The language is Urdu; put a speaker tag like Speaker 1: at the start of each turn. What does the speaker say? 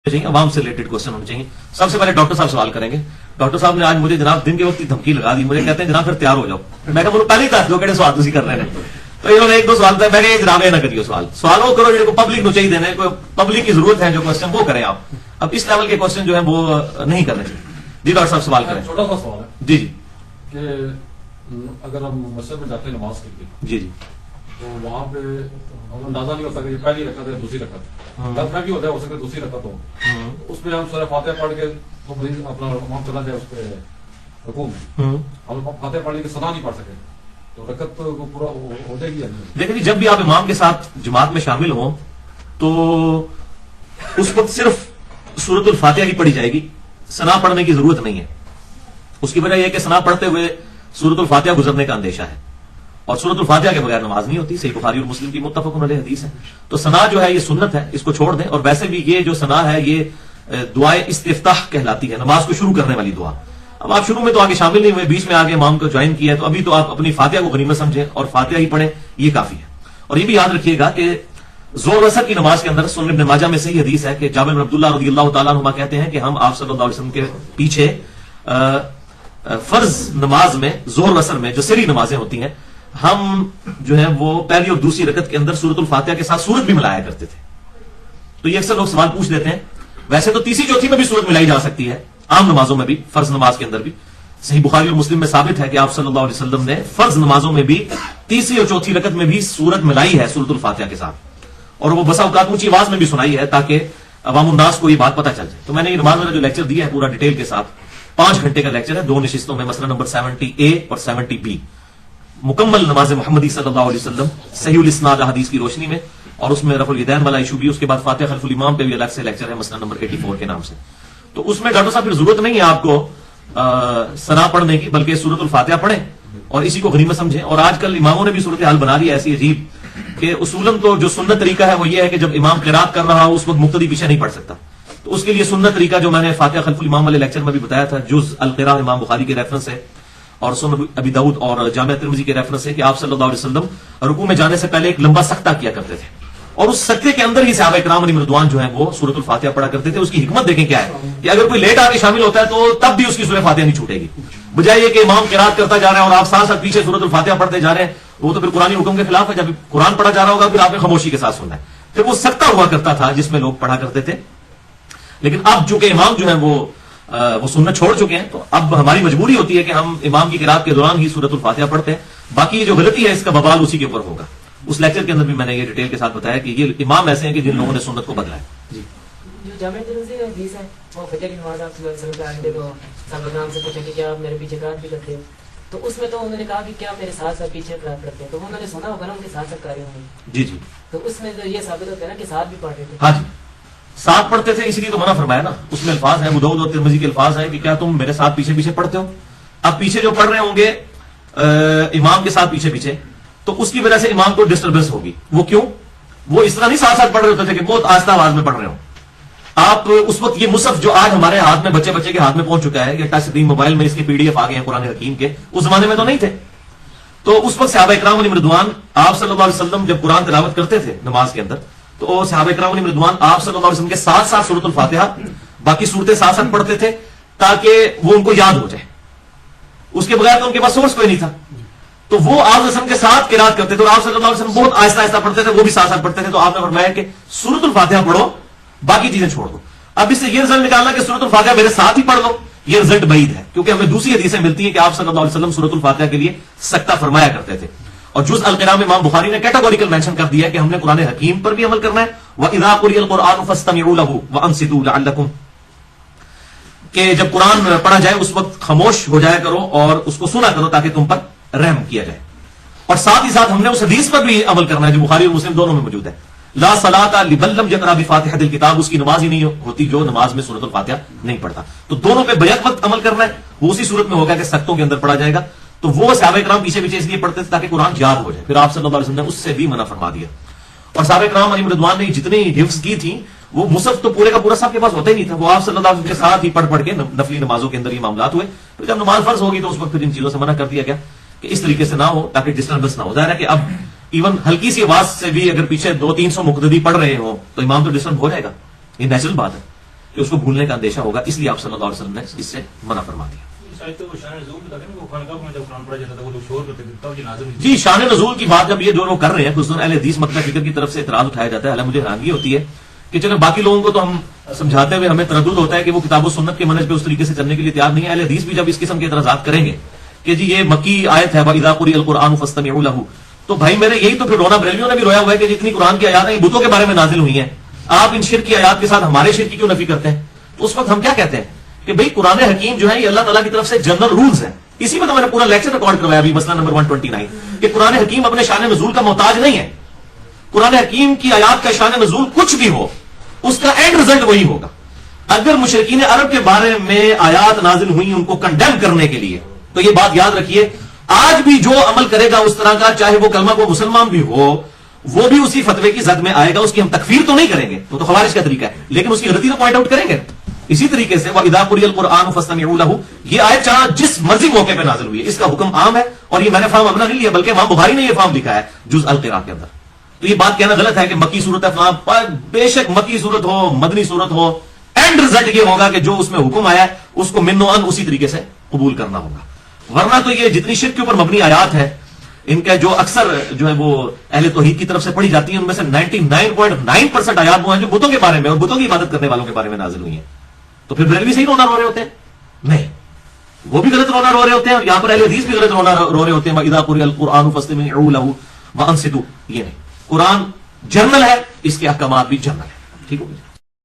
Speaker 1: چاہیے عوام سے ریلیٹڈ کوشچن ہونے چاہیے. سب سے پہلے ڈاکٹر صاحب سوال کریں گے. ڈاکٹر صاحب نے آج مجھے جناب دن کے وقت دھمکی لگا دی. مجھے کہتے ہیں جناب پھر تیار ہو جاؤ. میں کہا پہلے ہی دس دو کہ سوال تھی کر رہے ہیں. تو انہوں نے ایک دو سوال تھا. میں نے جناب نہ کریے سوال وہ کرو جو پبلک کو چاہیے دینا کوئی پبلک کی ضرورت ہے جو کوشچن وہ کریں آپ. اب اس لیول کے کوشچن جو ہے وہ نہیں کرنے چاہیے. جی ڈاکٹر صاحب سوال کریں.
Speaker 2: چھوٹا سا سوال ہے
Speaker 1: جی جی
Speaker 2: کہ اگر ہم مسجد میں جاتے ہیں نماز کے لیے
Speaker 1: جی جی
Speaker 2: تو وہاں پہ ہم اندازہ نہیں ہوتا کہ یہ پہلی رکعت ہے دوسری رکعت ہے. دس میں بھی ہوتا ہے ہو سکتا ہے دوسری رکعت ہو. اس میں ہم سورہ فاتحہ پڑھ کے تو اپنا امام چلا جائے اس پہ رکوع میں ہم فاتحہ پڑھنے کی ثنا نہیں پڑھ سکے تو رکعت کو پورا ہو جائے گی.
Speaker 1: دیکھیں جب بھی آپ امام کے ساتھ جماعت میں شامل ہوں تو اس وقت صرف سورۃ الفاتحہ ہی پڑھی جائے گی. ثنا پڑھنے کی ضرورت نہیں ہے. اس کی وجہ یہ ہے کہ ثنا پڑھتے ہوئے سورۃ الفاتحہ گزرنے کا اندیشہ ہے اور سورۃ الفاتحہ کے بغیر نماز نہیں ہوتی. صحیح بخاری اور مسلم کی متفق علیہ حدیث ہے. تو ثنا جو ہے یہ سنت ہے, اس کو چھوڑ دیں. اور ویسے بھی یہ جو ثنا ہے یہ دعائے استفتاح کہلاتی ہے, نماز کو شروع کرنے والی دعا. اب آپ شروع میں تو آگے شامل نہیں ہوئے, بیچ میں آگے امام کو جوائن کیا ہے, تو ابھی تو آپ اپنی فاتحہ کو غنیمت سمجھیں اور فاتحہ ہی پڑھیں, یہ کافی ہے. اور یہ بھی یاد رکھیے گا کہ ظہر اثر کی نماز کے اندر سنن ابن ماجہ میں صحیح حدیث ہے کہ جابر بن عبداللہ رضی اللہ تعالیٰ عنہ کہتے ہیں کہ ہم آپ صلی اللہ علیہ وسلم کے پیچھے فرض نماز میں ظہر اثر میں جو سری نمازیں ہوتی ہیں ہم جو ہے وہ پہلی اور دوسری رکعت کے اندر سورۃ الفاتحہ کے ساتھ سورت بھی ملایا کرتے تھے. تو یہ اکثر لوگ سوال پوچھ لیتے ہیں. ویسے تو تیسری چوتھی میں بھی سورت ملائی جا سکتی ہے, عام نمازوں میں بھی, فرض نماز کے اندر بھی. صحیح بخاری اور مسلم میں ثابت ہے کہ آپ صلی اللہ علیہ وسلم نے فرض نمازوں میں بھی تیسری اور چوتھی رکعت میں بھی سورت ملائی ہے سورۃ الفاتحہ کے ساتھ, اور وہ بسا اوقات اونچی آواز میں بھی سنائی ہے تاکہ عوام الناس کو یہ بات پتہ چل جائے. تو میں نے یہ نماز والا جو لیکچر دیا ہے پورا ڈیٹیل کے ساتھ 5 گھنٹے کا لیکچر ہے, 2 نشستوں میں, مسئلہ نمبر 70A اور 70B, مکمل نماز محمدی صلی اللہ علیہ وسلم صحیح الاسناد حدیث کی روشنی میں. اور اس میں رفع الیدین والا ایشو بھی, اس کے بعد فاتحہ خلف الامام پہ بھی الگ سے لیکچر ہے, مسئلہ نمبر 84 کے نام سے. تو اس میں ڈاکٹر صاحب پھر ضرورت نہیں ہے آپ کو ثنا پڑھنے کی, بلکہ سورۃ الفاتحہ پڑھیں اور اسی کو غنیمت سمجھیں. اور آج کل اماموں نے بھی صورتحال بنا لی ہے ایسی عجیب کہ اصولاً تو جو سنت طریقہ ہے وہ یہ ہے کہ جب امام قرات کر رہا ہو اس وقت مقتدی پیچھے نہیں پڑھ سکتا. تو اس کے لیے سنت طریقہ جو میں نے فاتحہ خلف الامام والے لیکچر میں بھی بتایا تھا, جز القراء امام بخاری کے ریفرنس ہے اور سنن ابی داؤد اور جامع ترمذی کے ریفرنس ہے کہ آپ صلی اللہ علیہ وسلم رکوع میں جانے سے پہلے ایک لمبا سکتہ کیا کرتے تھے, اور اس سکتے کے اندر ہی صحابہ کرام علیہم رضوان جو ہیں وہ سورۃ الفاتحہ پڑھا کرتے تھے. اس کی حکمت دیکھیں کیا ہے کہ اگر کوئی لیٹ آ کے شامل ہوتا ہے تو تب بھی اس کی سورۃ فاتحہ نہیں چھوٹے گی, بجائے یہ کہ امام قرات کرتا جا رہا ہے اور آپ ساتھ ساتھ پیچھے سورۃ الفاتحہ پڑھتے جا رہے ہیں. وہ تو پھر قرآن حکم کے خلاف ہے. جب قرآن پڑھا جا رہا ہوگا پھر آپ نے خاموشی کے ساتھ سننا ہے. پھر وہ سکتہ ہوا کرتا تھا جس میں لوگ پڑھا کرتے تھے. لیکن اب چونکہ امام جو ہے وہ سنت چھوڑ چکے ہیں, تو اب ہماری مجبوری ہوتی ہے کہ ہم امام کی قرات کے دوران ہی سورۃ الفاتحہ پڑھتے ہیں. باقی یہ جو غلطی ہے اس کا بوال اسی کے اوپر ہوگا. اس لیکچر کے اندر بھی میں نے یہ ڈیٹیل کے ساتھ بتایا کہ یہ امام ایسے ہیں کہ جن لوگوں نے سنت کو بدلا ہے. جی
Speaker 3: جو جامع ترمذی کا حدیث ہے وہ فجر کی نماز آپ صلی اللہ علیہ وسلم کے آئندے تو صحابہ کرام سے پوچھا کہ کیا آپ میرے پیچھے قرات بھی کرتے ہو, تو اس میں تو انہوں نے کہا کہ کیا میرے ساتھ ساتھ پیچھے قرات کرتے ہیں, تو انہوں نے سنا ہوگا نا ان کے ساتھ ساتھ قاری ہوں گے.
Speaker 1: جی جی
Speaker 3: تو اس میں تو یہ ثابت ہوتا ہے نا کہ ساتھ بھی پڑھ رہے تھے.
Speaker 1: ہاں جی ساتھ پڑھتے تھے, اسی لیے تو منع فرمایا نا. اس میں الفاظ ہیں ابو داؤد اور ترمذی کے الفاظ ہیں کہ کیا تم میرے ساتھ پیچھے پیچھے پڑھتے ہو. اب پیچھے جو پڑھ رہے ہوں گے امام کے ساتھ پیچھے پیچھے, تو اس کی وجہ سے امام کو ڈسٹربنس ہوگی. وہ کیوں؟ وہ اس طرح نہیں ساتھ ساتھ پڑھ رہے ہوتے تھے کہ بہت آہستہ آواز میں پڑھ رہے ہوں. آپ اس وقت یہ مصحف جو آج ہمارے ہاتھ میں بچے کے ہاتھ میں پہنچ چکا ہے, یہ ٹچ اسکرین موبائل میں اس کے PDF آ گئے ہیں قرآن حکیم کے, اس زمانے میں تو نہیں تھے. تو اس وقت صحابہ کرام علیہم رضوان آپ صلی اللہ علیہ وسلم جب قرآن تلاوت کرتے تھے نماز کے اندر, تو صحابہ کرام علیہم رضوان آپ صلی اللہ علیہ وسلم کے ساتھ ساتھ سورۃ الفاتحہ باقی صورتیں ساتھ ساتھ پڑھتے تھے تاکہ وہ ان کو یاد ہو جائے. اس کے بغیر تو ان کے پاس سورس کوئی نہیں تھا. تو وہ آپ صلی اللہ علیہ وسلم کے ساتھ قرات کرتے تھے اور آپ صلی اللہ علیہ وسلم بہت آہستہ آہستہ پڑھتے تھے, وہ بھی ساتھ ساتھ پڑھتے تھے. تو آپ نے فرمایا کہ سورۃ الفاتحہ پڑھو, باقی چیزیں چھوڑ دو. اب اس سے یہ رزلٹ نکالنا کہ سورۃ الفاتحہ میرے ساتھ ہی پڑھ لو, یہ رزلٹ بعید ہے, کیونکہ ہمیں دوسری حدیثیں ملتی ہیں کہ آپ صلی اللہ علیہ وسلم سورۃ الفاتحہ کے لیے سکتہ فرمایا کرتے تھے. اور جز القراء میں امام بخاری نے کیٹاگوریکل مینشن کر دیا ہے کہ ہم نے قرآن حکیم پر بھی عمل کرنا ہے. وَإِذَا قُرِئَ الْقُرْآنُ فَاسْتَمِعُوا لَهُ وَأَنصِتُوا لَعَلَّكُمْ, کہ جب قرآن پڑھا جائے اس وقت خاموش ہو جایا کرو اور اس کو سنا کرو تاکہ تم پر رحم کیا جائے. اور ساتھ ہی ساتھ ہم نے اس حدیث پر بھی عمل کرنا ہے جو بخاری اور مسلم دونوں میں موجود ہے, لا صلاۃ لمن لم یقرأ بفاتحۃ الکتاب, اس کی نماز ہی نہیں ہوتی جو نماز میں سورۃ الفاتحہ نہیں پڑھتا. تو دونوں پہ بیک وقت عمل کرنا ہے. وہ اسی صورت میں ہوگا کہ سختوں کے اندر پڑھا جائے گا. تو وہ صحابہ کرام پیچھے پیچھے اس لیے پڑھتے تھے تاکہ قرآن یاد ہو جائے. پھر آپ صلی اللہ علیہ وسلم نے اس سے بھی منع فرما دیا. اور صحابہ کرام علیہم رضوان نے جتنی حفظ کی تھی وہ مصحف تو پورے کا پورا سب کے پاس ہوتا ہی نہیں تھا. وہ آپ صلی اللہ علیہ وسلم کے ساتھ ہی پڑھ کے نفلی نمازوں کے اندر یہ معاملات ہوئے. پھر جب نماز فرض ہوگی تو اس وقت پھر ان چیزوں سے منع کر دیا گیا کہ اس طریقے سے نہ ہو تاکہ ڈسٹربنس نہ ہو. ظاہر ہے کہ اب ایون ہلکی سی آواز سے بھی اگر پیچھے 200-300 مقتدی پڑھ رہے ہوں تو امام تو ڈسٹرب ہو جائے گا, یہ نیچرل بات ہے. کہ اس کو بھولنے کا اندیشہ ہوگا، اس لیے آپ صلی اللہ علیہ وسلم نے اس سے منع فرما دیا۔ جی شان نزول کی بات جب یہ جو لوگ کر رہے ہیں، خصوصاً اہل حدیث مکتب فکر کی طرف سے اعتراض اٹھایا جاتا ہے، حالانکہ مجھے حیرانگی ہوتی ہے کہ چلیں باقی لوگوں کو تو ہم سمجھاتے ہوئے ہمیں تردد ہوتا ہے کہ وہ کتاب و سنت کے منہج پہ اس طریقے سے چلنے کے لیے تیار نہیں ہے۔ اہل حدیث بھی جب اس قسم کے اعتراضات کریں گے کہ جی یہ مکی آیت ہے وَإِذَا قُرِئَ الْقُرْآنُ فَاسْتَمِعُوا لَهُ، تو بھائی میرے یہی تو پھر رونا بریلویوں نے بھی رویا ہوا ہے کہ جتنی قرآن کی آیات ہیں یہ بتوں کے بارے میں نازل ہوئی ہیں، آپ ان شرک کی آیات کے ساتھ ہمارے شرک کی کیوں نفی کرتے ہیں؟ تو اس وقت ہم کیا کہتے ہیں کہ بھئی قرآن حکیم جو ہے یہ اللہ تعالیٰ کی طرف سے جنرل رولز ہیں۔ اسی میں تو میں نے پورا لیکچر ریکارڈ کروایا ابھی مسئلہ نمبر 129 کہ قرآن حکیم اپنے شان نزول کا محتاج نہیں ہے۔ قرآن حکیم کی آیات کا شان نزول کچھ بھی ہو، اس کا اینڈ رزلٹ وہی ہوگا۔ اگر مشرکین عرب کے بارے میں آیات نازل ہوئی ان کو کنڈیم کرنے کے لیے، تو یہ بات یاد رکھیے آج بھی جو عمل کرے گا اس طرح کا، چاہے وہ کلمہ کو مسلمان بھی ہو، وہ بھی اسی فتوے کی زد میں آئے گا۔ اس کی ہم تکفیر تو نہیں کریں گے، وہ تو خوارج کا طریقہ ہے، لیکن اس کی غلطی تو پوائنٹ آؤٹ کریں گے۔ اسی طریقے سے وَإِذَا قُرِئَ الْقُرْآنُ فَاسْتَمِعُوا لَهُ، یہ آیت چاہے جس مرضی موقع پہ نازل ہوئی ہے، اس کا حکم عام ہے، اور یہ میں نے فارم اپنا نہیں لیا بلکہ امام بخاری نے یہ فارم لکھا ہے جز القراء کے اندر۔ تو یہ بات کہنا غلط ہے کہ مکی صورت ہے فلاں پر، بے شک مکی صورت ہو مدنی صورت ہو، اینڈ رزلٹ یہ ہوگا کہ جو اس میں حکم آیا ہے اس کو من و ان اسی طریقے سے قبول کرنا ہوگا۔ ورنہ تو یہ جتنی شرک کے اوپر مبنی آیات ہے ان کے جو اکثر جو ہے وہ اہل توحید کی طرف سے پڑھی جاتی ہیں، ان میں سے 99.9% آیات وہ ہیں جو بتوں کے بارے میں اور بتوں کی عبادت کرنے والوں کے بارے میں نازل ہوئی ہیں۔ تو پھر بریلوی صحیح رونا رو رہے ہوتے ہیں؟ نہیں، وہ بھی غلط رونا رو رہے ہوتے ہیں، اور یہاں پر اہل حدیث بھی غلط رونا رو رہے ہوتے ہیں۔ وَإِذَا قُرِئَ الْقُرْآنُ فَاسْتَمِعُوا لَهُ وَأَنصِتُوا، یہ نہیں، قرآن جرنل ہے، اس کے احکامات بھی جرنل ہے۔ ٹھیک ہو گیا؟